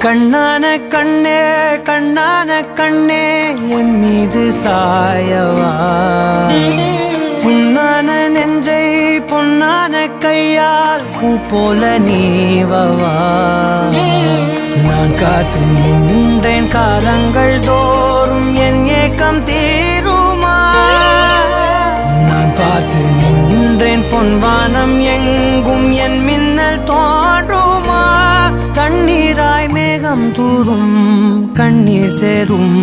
கண்ணான கண்ணே கண்ணான கண்ணே என் மீது சாயவா, புண்ணான நெஞ்சை பொன்னான கையால் பூ போல நீவவா. நான் காத்து நின்றேன் காலங்கள் தோறும் என் ஏக்கம் தீருமா. நான் பார்த்து நின்றேன் பொன்வானம் எங்கும் என் மின்னல் தோன்றுமா. தண்ணீராய் மேகம் தூரும் கண்ணீர் சேரும்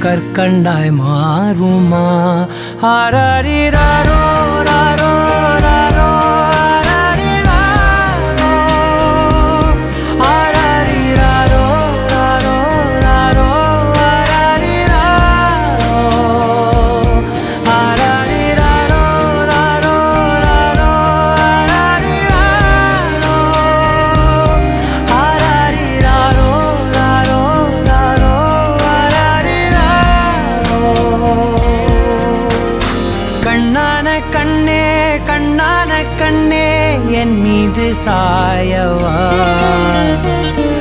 கற்கண்டாய் மாறுமா. ஆராரிராரோ ராரோ ராரோ ஆராரிராரோ ராரோ ராரோ ஆராரிராரோ ராரோ ராரோ கண்ணான கண்ணே கண்ணான கண்ணே என் மீது சாயவா,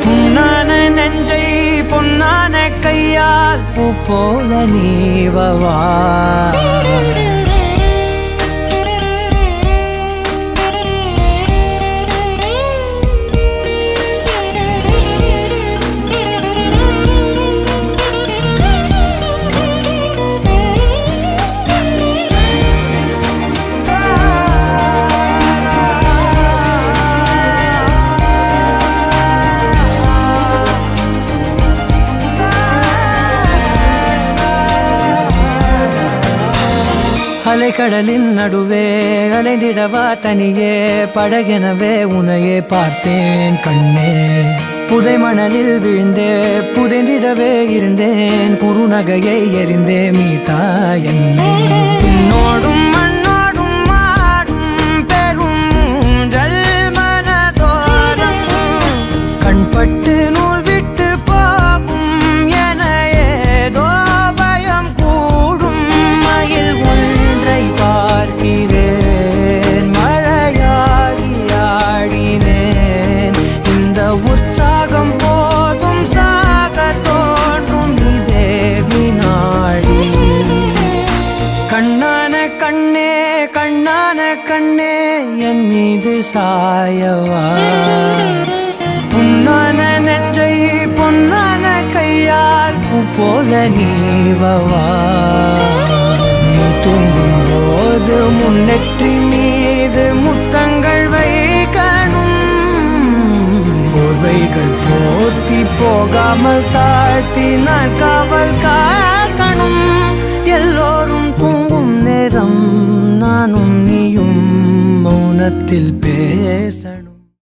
புண்ணான நெஞ்சை பொன்னான கையால் பூ போல நீவவா. அலைக்கடலின் நடுவே அலைந்திடவா தனியே படகெனவே உனையே பார்த்தேன் கண்ணே. புதை மணலில் விழுந்தே புதைந்திடவே இருந்தேன், குறுநகையை எறிந்தே மீட்டா என்னை. உன்னோடும் மண்ணோடும் மாடும் பெரும் ஊஞ்சல் மனதோரம் கண்பட்டு நூல் விட்டு போகும் என ஏதோ பயம் கூடும். மயில் பார்க்கிறேன் மழையாகி ஆடினேன், இந்த உற்சாகம் போதும் சாக தோன்றும் இதே வினாடி. கண்ணான கண்ணே கண்ணான கண்ணே என் மீது சாயவா, புண்ணான நெஞ்சை பொன்னான கையால் பூ போல நீவவா. நீ தூங்கும் போது முன்னெற்றி மீது முத்தங்கள் வைக்கணும், போர்வைகள் போர்த்தி போகாமல் தாழ்த்தி நான் காவல் காக்கணும். எல்லோரும் தூங்கும் நேரம் நானும் நீயும் மௌனத்தில் பேசணும்.